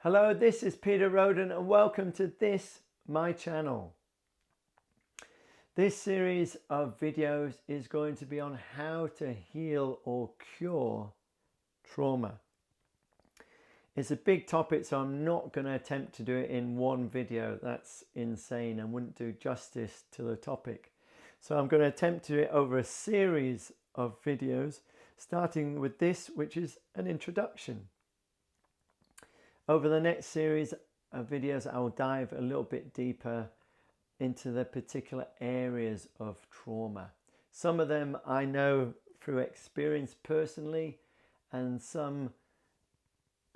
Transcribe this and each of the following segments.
Hello, this is Peter Roden and welcome to my channel. This series of videos is going to be on how to heal or cure trauma. It's a big topic, so I'm not going to attempt to do it in one video. That's insane and wouldn't do justice to the topic. So I'm going to attempt to do it over a series of videos, starting with this, which is an introduction. Over the next series of videos, I will dive a little bit deeper into the particular areas of trauma. Some of them I know through experience personally, and some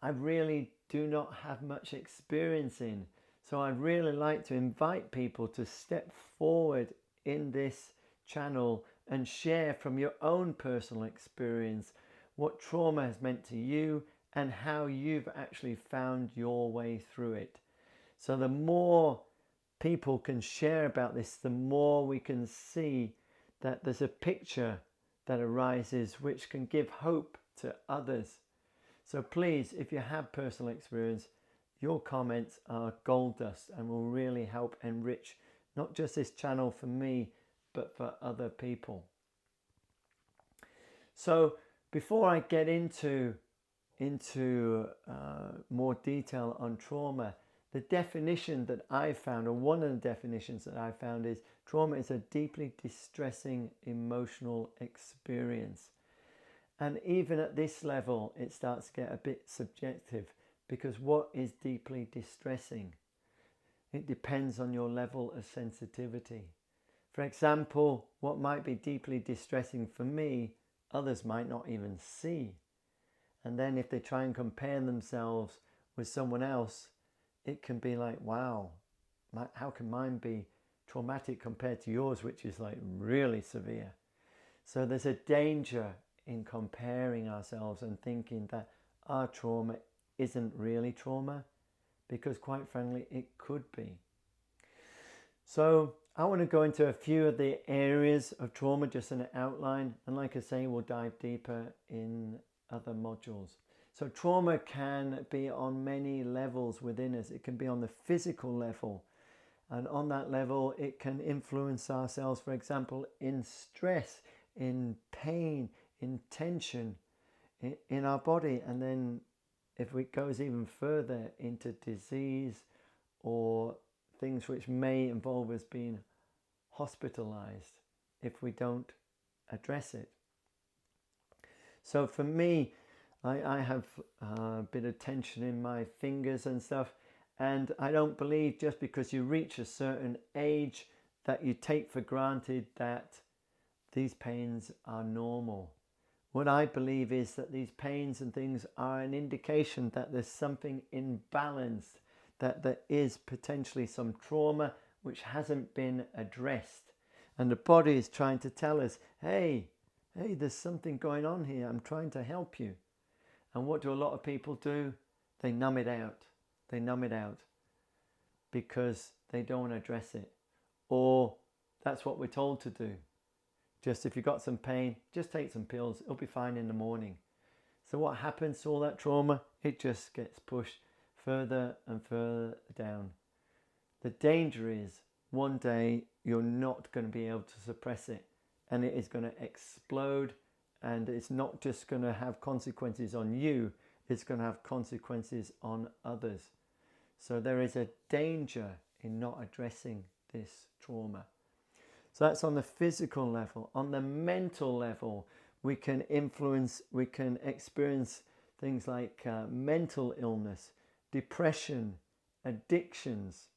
I really do not have much experience in. So I'd really like to invite people to step forward in this channel and share from your own personal experience what trauma has meant to you and how you've actually found your way through it. So the more people can share about this, the more we can see that there's a picture that arises which can give hope to others. So please, if you have personal experience, your comments are gold dust and will really help enrich not just this channel for me, but for other people. So before I get into more detail on trauma, the definition that I found, or one of the definitions that I found, is trauma is a deeply distressing emotional experience. And even at this level, it starts to get a bit subjective, because what is deeply distressing? It depends on your level of sensitivity. For example, what might be deeply distressing for me, others might not even see. And then if they try and compare themselves with someone else, it can be like, wow, how can mine be traumatic compared to yours, which is like really severe? So there's a danger in comparing ourselves and thinking that our trauma isn't really trauma, because quite frankly, it could be. So I want to go into a few of the areas of trauma, just in an outline. And like I say, we'll dive deeper in other modules. So trauma can be on many levels within us. It can be on the physical level. And on that level, it can influence ourselves, for example, in stress, in pain, in tension in our body. And then if it goes even further into disease or things which may involve us being hospitalized if we don't address it. So for me, I have a bit of tension in my fingers and stuff, and I don't believe just because you reach a certain age that you take for granted that these pains are normal. What I believe is that these pains and things are an indication that there's something imbalanced, that there is potentially some trauma which hasn't been addressed. And the body is trying to tell us, hey, there's something going on here. I'm trying to help you. And what do a lot of people do? They numb it out. They numb it out because they don't want to address it. Or that's what we're told to do. Just if you've got some pain, just take some pills. It'll be fine in the morning. So what happens to all that trauma? It just gets pushed further and further down. The danger is one day you're not going to be able to suppress it, and it is going to explode, and it's not just going to have consequences on you, it's going to have consequences on others. So there is a danger in not addressing this trauma. So that's on the physical level. On the mental level, we can experience things like mental illness, depression, addictions.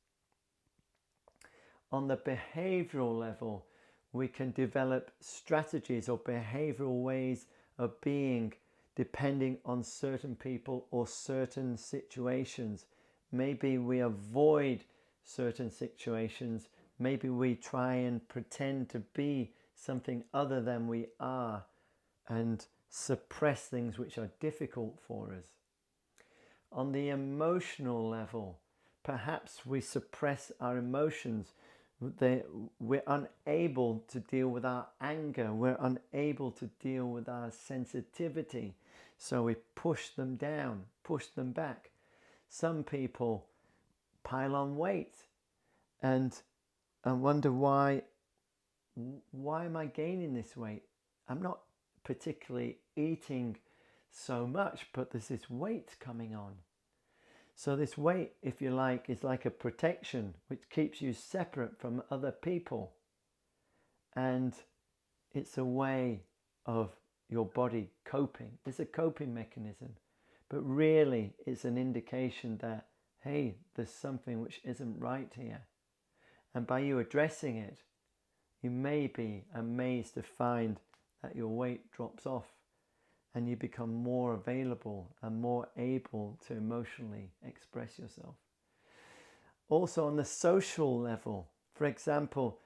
On the behavioral level, we can develop strategies or behavioral ways of being depending on certain people or certain situations. Maybe we avoid certain situations. Maybe we try and pretend to be something other than we are and suppress things which are difficult for us. On the emotional level, perhaps we suppress our emotions. We're unable to deal with our anger. We're unable to deal with our sensitivity. So we push them down, push them back. Some people pile on weight and wonder why am I gaining this weight? I'm not particularly eating so much, but there's this weight coming on. So this weight, if you like, is like a protection which keeps you separate from other people. And it's a way of your body coping. It's a coping mechanism. But really, it's an indication that, hey, there's something which isn't right here. And by you addressing it, you may be amazed to find that your weight drops off and you become more available and more able to emotionally express yourself. Also on the social level, for example,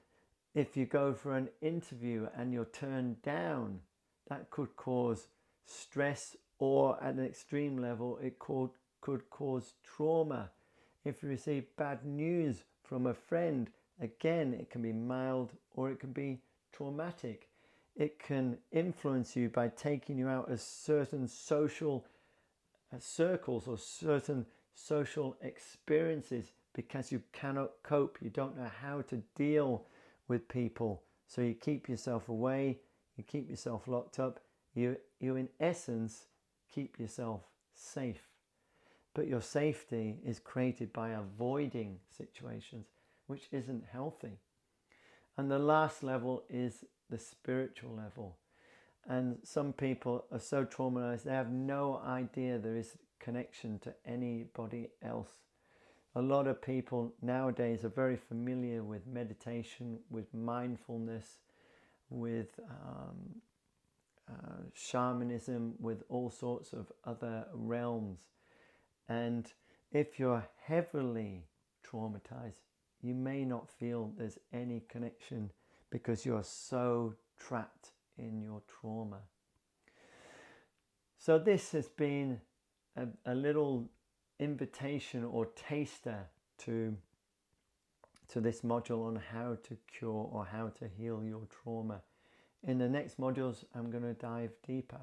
if you go for an interview and you're turned down, that could cause stress, or at an extreme level, it could cause trauma. If you receive bad news from a friend, again, it can be mild or it can be traumatic. It can influence you by taking you out of certain social circles or certain social experiences because you cannot cope. You don't know how to deal with people. So you keep yourself away, you keep yourself locked up. You in essence keep yourself safe. But your safety is created by avoiding situations, which isn't healthy. And the last level is the spiritual level. And some people are so traumatized, they have no idea there is connection to anybody else. A lot of people nowadays are very familiar with meditation, with mindfulness, with shamanism, with all sorts of other realms. And if you're heavily traumatized, you may not feel there's any connection because you're so trapped in your trauma. So this has been a little invitation or taster to this module on how to cure or how to heal your trauma. In the next modules, I'm going to dive deeper.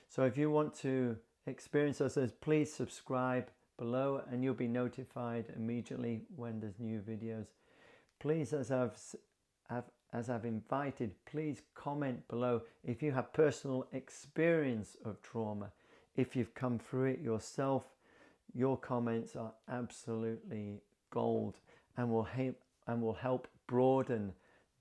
So if you want to experience those, please subscribe below and you'll be notified immediately when there's new videos. Please, as I've invited, please comment below if you have personal experience of trauma. If you've come through it yourself, your comments are absolutely gold and will help broaden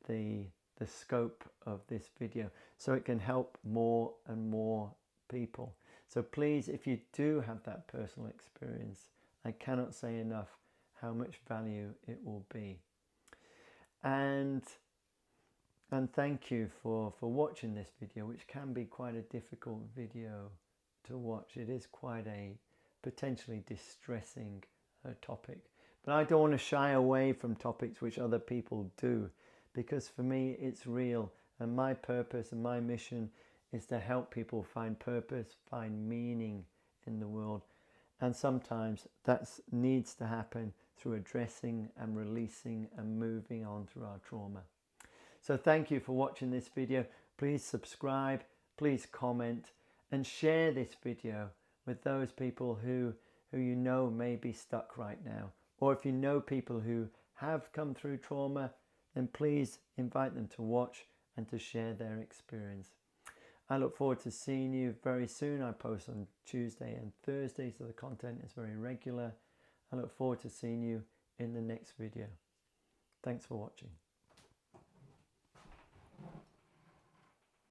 the scope of this video so it can help more and more people. So please, if you do have that personal experience, I cannot say enough how much value it will be. And thank you for watching this video, which can be quite a difficult video to watch. It is quite a potentially distressing topic. But I don't want to shy away from topics which other people do, because for me it's real, and my purpose and my mission is to help people find purpose, find meaning in the world. And sometimes that needs to happen through addressing and releasing and moving on through our trauma. So thank you for watching this video. Please subscribe, please comment and share this video with those people who you know may be stuck right now. Or if you know people who have come through trauma, then please invite them to watch and to share their experience. I look forward to seeing you very soon. I post on Tuesday and Thursday, so the content is very regular. I look forward to seeing you in the next video. Thanks for watching.